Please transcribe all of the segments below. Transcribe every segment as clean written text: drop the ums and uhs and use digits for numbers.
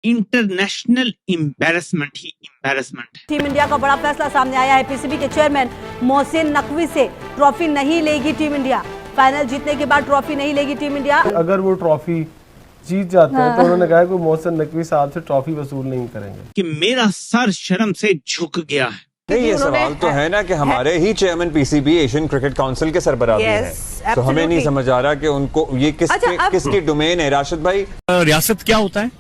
International embarrassment ही embarrassment है। Team India का बड़ा फैसला सामने आया है। पीसीबी के चेयरमैन मोहसिन नकवी से ट्रॉफी नहीं लेगी टीम इंडिया। फाइनल जीतने के बाद ट्रॉफी नहीं लेगी टीम इंडिया। अगर वो ट्रॉफी जीत जाते हैं तो उन्होंने कहा कि मोहसिन नकवी साहब से ट्रॉफी वसूल नहीं करेंगे। कि मेरा सर शर्म से झुक गया है। नहीं, ये सवाल तो है ना कि हमारे ही chairman PCB Asian Cricket Council के सरबराह भी हैं, तो हमें नहीं समझ आ रहा कि उनको ये किसकी डोमेन है। राशिद भाई, रियासत क्या होता है?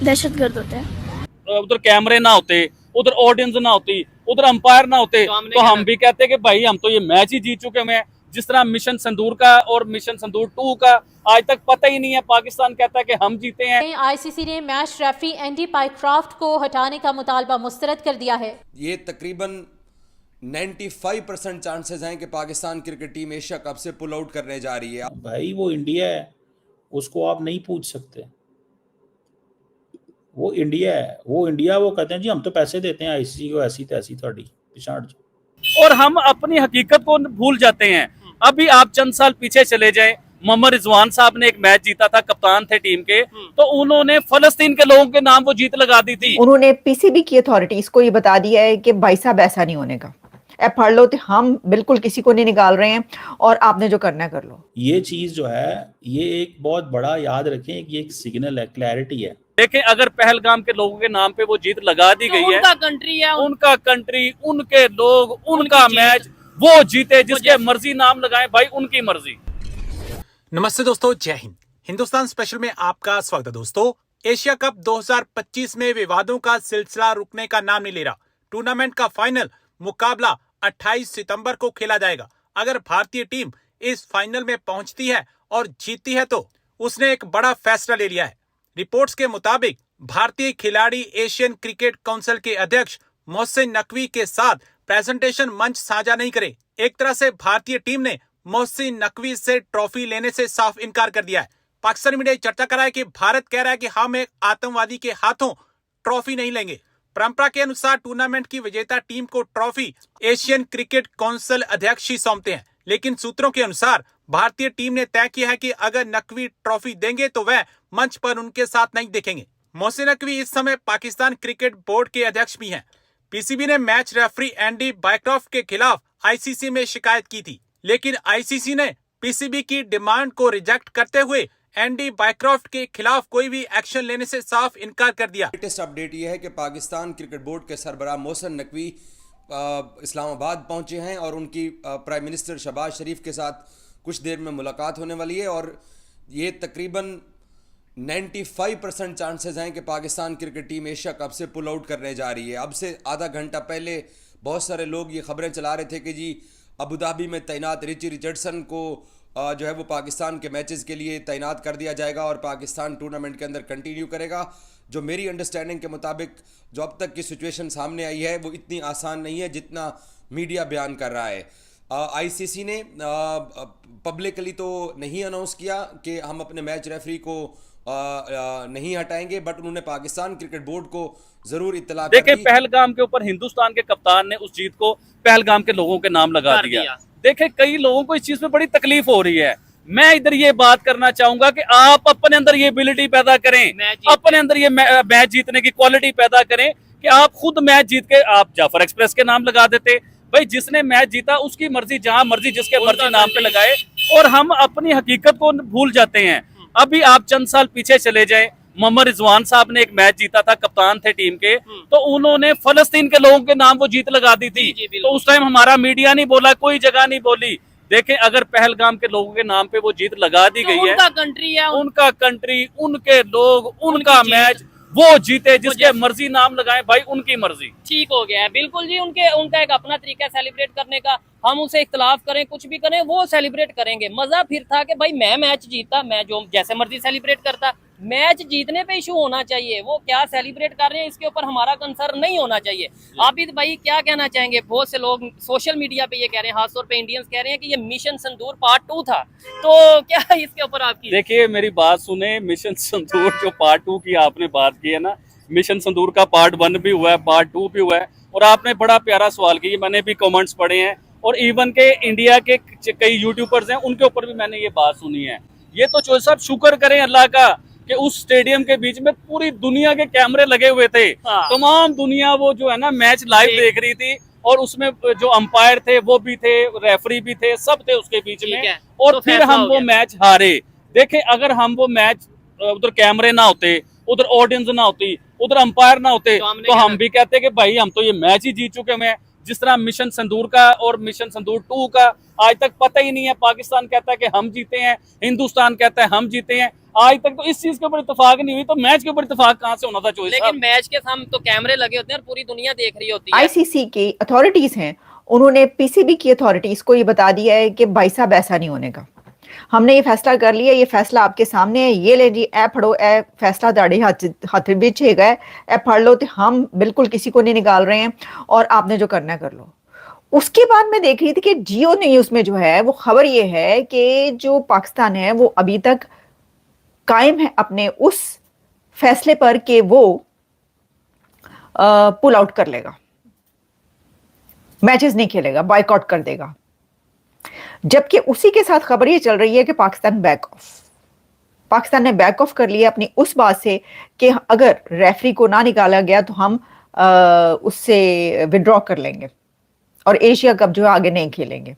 दहशतगर्द होते हैं। उधर कैमरे ना होते, उधर ऑडियंस ना होती, उधर अंपायर ना होते तो हम भी कहते कि भाई हम तो ये मैच ही जीत चुके हैं। जिस तरह मिशन संदूर का और मिशन संदूर 2 का आज तक पता ही नहीं है, पाकिस्तान कहता है कि हम जीते हैं। आईसीसी ने मैच रेफरी एंडी पाइक्राफ्ट को हटाने का मुतालबा मुस्तरद कर दिया है। ये तकरीबन 95% चांसेस हैं कि Pakistan cricket team Asia cup से पुल आउट करने जा रही है। भाई वो इंडिया है, उसको आप नहीं पूछ सकते। वो इंडिया है, वो कहते हैं जी हम तो पैसे देते हैं आईसीसी को, ऐसी तैसी थोड़ी पिछाड़ जो। और हम अपनी हकीकत को भूल जाते हैं। अभी आप चंद साल पीछे चले जाएं, मोहम्मद रिजवान साहब ने एक मैच जीता था, कप्तान थे टीम के, तो उन्होंने फलस्तीन के लोगों के नाम वो जीत लगा दी थी। उन्होंने पीसीबी की अथॉरिटीज को ये बता दिया है कि भाई साहब ऐसा नहीं होने का, अब पढ़ लो, तो हम बिल्कुल किसी को नहीं निकाल रहे हैं और आपने जो करना है कर लो। ये चीज जो है ये एक बहुत बड़ा याद रखें कि एक सिग्नल है, क्लैरिटी है। देखें, अगर पहलगाम के लोगों के नाम पे वो जीत लगा दी गई है, उनका कंट्री है, उनका कंट्री, उनके लोग, उनका मैच, वो जीते, जिसके मर्जी नाम लगाए भाई, उनकी मर्जी। नमस्ते दोस्तों, जय हिंद। हिंदुस्तान स्पेशल में आपका स्वागत है। दोस्तों, एशिया कप 2025 में विवादों का सिलसिला रुकने का नाम नहीं ले रहा। टूर्नामेंट का फाइनल मुकाबला 28 सितंबर को खेला जाएगा। अगर भारतीय टीम इस फाइनल में पहुंचती है और जीतती है तो उसने एक बड़ा फैसला ले लिया है। रिपोर्ट्स के मुताबिक भारतीय खिलाड़ी एशियन क्रिकेट काउंसिल के अध्यक्ष मोहसिन नकवी के साथ प्रेजेंटेशन मंच साझा नहीं करे। एक तरह से भारतीय टीम ने मोहसिन नकवी से ट्रॉफी लेने से साफ इनकार कर दिया है। पाकिस्तानी मीडिया चर्चा कर रहा है कि भारत कह रहा है कि हम एक आतंकवादी के हाथों ट्रॉफी नहीं लेंगे। परंपरा के अनुसार टूर्नामेंट की विजेता टीम को ट्रॉफी एशियन क्रिकेट काउंसिल अध्यक्ष ही सौंपते हैं, लेकिन सूत्रों के अनुसार भारतीय टीम ने तय किया है कि अगर नकवी ट्रॉफी देंगे तो वह मंच पर उनके साथ नहीं दिखेंगे। मोहसिन नकवी इस समय पाकिस्तान क्रिकेट बोर्ड के अध्यक्ष भी हैं। पीसीबी ने मैच रेफरी एंडी पाइक्राफ्ट के खिलाफ आईसीसी में शिकायत की थी, लेकिन आईसीसी ने पीसीबी की डिमांड को रिजेक्ट करते हुए एंडी पाइक्राफ्ट के खिलाफ कोई भी एक्शन लेने से साफ इनकार कर दिया। लेटेस्ट अपडेट यह है कि पाकिस्तान क्रिकेट बोर्ड के सरबराह मोहसिन नकवी इस्लामाबाद पहुंचे हैं और उनकी प्राइम मिनिस्टर शहबाज शरीफ के साथ कुछ देर में मुलाकात होने वाली है। और ये तकरीबन 95% चांसेस हैं कि Pakistan cricket team Asia cup से पुल आउट करने जा रही है। अब से आधा घंटा पहले बहुत सारे लोग ये खबरें चला रहे थे कि जी अबू धाबी में तैनात रिची रिचर्डसन को जो है वो पाकिस्तान के मैचेस के लिए तैनात कर दिया जाएगा और पाकिस्तान टूर्नामेंट के अंदर कंटिन्यू करेगा। जो मेरी अंडरस्टैंडिंग के मुताबिक जो अब तक की सिचुएशन सामने आई है वो इतनी आसान नहीं है जितना मीडिया बयान कर रहा है। आईसीसी ने पब्लिकली तो नहीं अनाउंस किया कि हम अपने मैच रेफरी को नहीं हटाएंगे, बट उन्होंने पाकिस्तान क्रिकेट बोर्ड को जरूर इत्तला कर दी। देखिए, पहलगाम के ऊपर हिंदुस्तान के कप्तान ने उस जीत को पहलगाम के लोगों के नाम लगा दिया। देखिए, कई लोगों को इस चीज में बड़ी तकलीफ हो रही है। मैं इधर ये बात करना चाहूंगा कि आप अपने अंदर ये एबिलिटी पैदा करें, अपने अंदर ये मैच जीतने की क्वालिटी पैदा करें कि आप खुद मैच जीत के आप जाफर एक्सप्रेस के नाम लगा देते। भाई, जिसने मैच जीता उसकी मर्जी, जहां मर्जी जिसके मर्जी नाम पे लगाए, और हम अपनी हकीकत को भूल जाते हैं। अभी आप चंद साल पीछे चले जाएं, मोहम्मद रिजवान साहब ने एक मैच जीता था, कप्तान थे टीम के, तो उन्होंने फलस्तीन के लोगों के नाम वो जीत लगा दी थी। तो उस टाइम हमारा मीडिया नहीं बोला, कोई जगह नहीं बोली। देखें, अगर पहलगाम के लोगों के नाम पे वो जीत लगा दी गई है, उनका कंट्री है, उनका कंट्री, उनके लोग, उनका मैच, वो जीते, जिसके मर्जी नाम लगाए भाई, उनकी मर्जी। ठीक हो गया है। बिल्कुल जी, उनका एक अपना तरीका है सेलिब्रेट करने का। हम उसे इख्तलाफ करें, कुछ भी करें, वो सेलिब्रेट करेंगे। मजा फिर था कि भाई मैं मैच जीता, मैं जो जैसे मर्जी सेलिब्रेट करता। मैच जीतने पे इशू होना चाहिए, वो क्या सेलिब्रेट कर रहे हैं इसके ऊपर हमारा कंसर्न नहीं होना चाहिए। आप इस भाई क्या कहना चाहेंगे? बहुत से लोग सोशल मीडिया पे ये कह रहे हैं, खासतौर पे इंडियंस कह रहे हैं कि ये मिशन संदूर पार्ट 2 था, तो क्या इसके ऊपर आपकी? देखिए, मेरी बात सुने, मिशन संदूर जो पार्ट 2 की आपने बात की है ना, मिशन संदूर का पार्ट 1 भी हुआ है, पार्ट 2 भी हुआ है, और आपने बड़ा प्यारा सवाल किया। मैंने भी कमेंट्स पढ़े हैं और इवन के इंडिया के कई यूट्यूबर्स हैं, उनके ऊपर भी मैंने ये बात सुनी है। ये तो चौधरी साहब शुक्र करें अल्लाह का कि उस स्टेडियम के बीच में पूरी दुनिया के कैमरे लगे हुए थे, तमाम दुनिया वो जो है ना मैच लाइव देख रही थी, और उसमें जो अंपायर थे वो भी थे, रेफरी भी थे, सब थे उसके बीच में, और तो फिर हम वो मैच हारे। देखें, अगर हम वो मैच उधर कैमरे ना होते, उधर ऑडियंस ना होती, उधर अंपायर ना होते, तो हम भी कहते कि भाई हम तो ये मैच ही जीत चुके हैं। जिस तरह मिशन संदूर का और मिशन संदूर 2 का आज तक पता ही नहीं है। पाकिस्तान कहता है कि हम जीते हैं, हिंदुस्तान कहता है हम जीते हैं। आज तक तो इस चीज के ऊपर इत्तेफाक नहीं हुई, तो मैच के ऊपर इत्तेफाक कहां से होना था चोरी साहब? लेकिन मैच के हम तो कैमरे लगे होते हैं और पूरी दुनिया देख रही होती है। आईसीसी की अथॉरिटीज हैं, उन्होंने पीसीबी की अथॉरिटीज को ये बता दिया है कि भाई साहब ऐसा नहीं होने का, हमने ये फैसला कर लिया, ये फैसला आपके सामने है, ये ले जी, ए फड़ो, ए फैसला दाढ़ी हाथ बीच है, ए फड़ लो, तो हम बिल्कुल किसी को नहीं निकाल रहे हैं और आपने जो करना है कर लो। उसके बाद मैं देख रही थी कि जियो न्यूज में जो है वो खबर ये है कि जो पाकिस्तान है वो अभी तक कायम है अपने उस फैसले पर कि वो पुल आउट कर लेगा, मैचेस नहीं खेलेगा, बॉयकॉट कर देगा। जबकि उसी के साथ खबर ये चल रही है कि पाकिस्तान पाकिस्तान ने बैक ऑफ कर लिया अपनी उस बात से कि अगर रेफरी को ना निकाला गया तो हम उससे विड्रॉ कर लेंगे और एशिया कप जो है आगे नहीं खेलेंगे।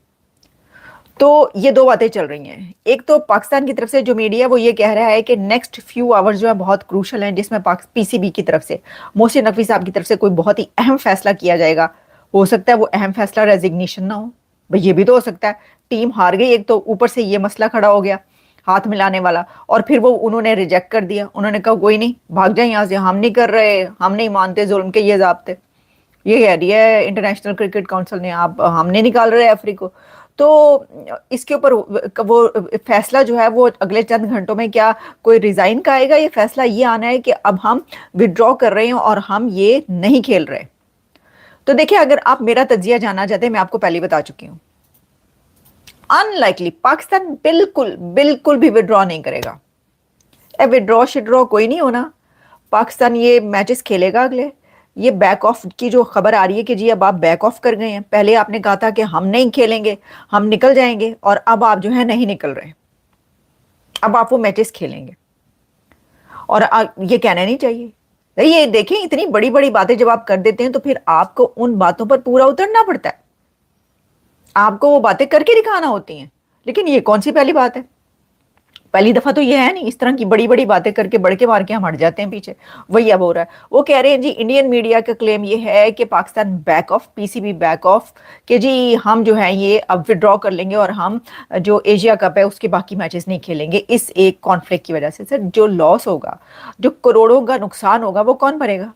तो ये दो बातें चल रही हैं। एक तो पाकिस्तान की तरफ से जो मीडिया वो ये कह रहा है कि नेक्स्ट फ्यू आवर्स जो है बहुत क्रूशल हैं, जिसमें पीसीबी की तरफ से, मोहसिन नकवी साहब की तरफ से कोई बहुत ही अहम फैसला किया जाएगा। हो सकता है वो अहम फैसला रेजिग्नेशन ना हो, भाई ये भी तो हो सकता है। टीम हार गई, एक तो ऊपर से ये मसला खड़ा हो गया हाथ मिलाने वाला, और फिर वो उन्होंने रिजेक्ट कर दिया। उन्होंने कहा कोई नहीं, भाग जाए यहाँ से, हम नहीं कर रहे, हम नहीं मानते जुल्म के ये ज़ाब्ते। ये कह दिया है इंटरनेशनल क्रिकेट काउंसिल ने, आप हमने निकाल रहे रेफरी को। तो इसके ऊपर वो फैसला जो है वो अगले चंद घंटों में क्या कोई रिजाइन का आएगा, ये फैसला ये आना है कि अब हम विड्रॉ कर रहे हैं और हम ये नहीं खेल रहे। तो देखिए, अगर आप मेरा तज्जिया जानना चाहते हैं, मैं आपको पहले बता चुकी हूं, अनलाइकली पाकिस्तान बिल्कुल भी विड्रॉ नहीं करेगा। विड्रॉ शिड्रॉ कोई नहीं होना, पाकिस्तान ये मैचेस खेलेगा अगले। ये बैक ऑफ की जो खबर आ रही है कि जी अब आप बैक ऑफ कर गए हैं, पहले आपने कहा था कि हम नहीं खेलेंगे, हम निकल जाएंगे, और अब आप जो है नहीं निकल रहे, अब आप वो मैचेस खेलेंगे। और ये कहना नहीं चाहिए। ये देखें, इतनी बड़ी बड़ी बातें जब आप कर देते हैं तो फिर आपको उन बातों पर पूरा उतरना पड़ता है, आपको वो बातें करके दिखाना होती हैं। लेकिन ये कौन सी पहली बात है? पहली दफा तो ये है नहीं, इस तरह की बड़ी बड़ी बातें करके बड़के मार के हम हट जाते हैं पीछे। वही अब हो रहा है। वो कह रहे हैं जी, इंडियन मीडिया का क्लेम ये है कि Pakistan back of, PCB back of, कि जी हम जो है ये अब विड्रॉ कर लेंगे और हम जो एशिया कप है उसके बाकी मैचेस नहीं खेलेंगे इस एक कॉन्फ्लिक्ट की वजह से। सर, जो लॉस होगा, जो करोड़ों का नुकसान होगा, वो कौन भरेगा?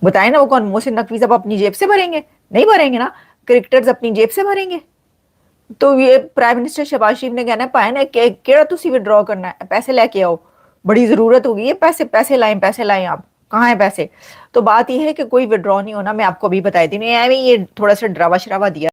बताए ना, वो कौन? मोहसिन नकवी साहब अपनी जेब से भरेंगे? नहीं भरेंगे ना, क्रिकेटर्स अपनी जेब से भरेंगे। तो ये प्राइम मिनिस्टर शहबाज शरीफ ने कहना है कि केड़ा तुसी विड्रॉ करना है, पैसे लेके आओ, बड़ी जरूरत होगी है, पैसे लाएं आप, कहाँ है पैसे? तो बात यह है कि कोई विड्रॉ नहीं होना। मैं आपको अभी बताई थी, ये थोड़ा सा डरावा शरावा दिया।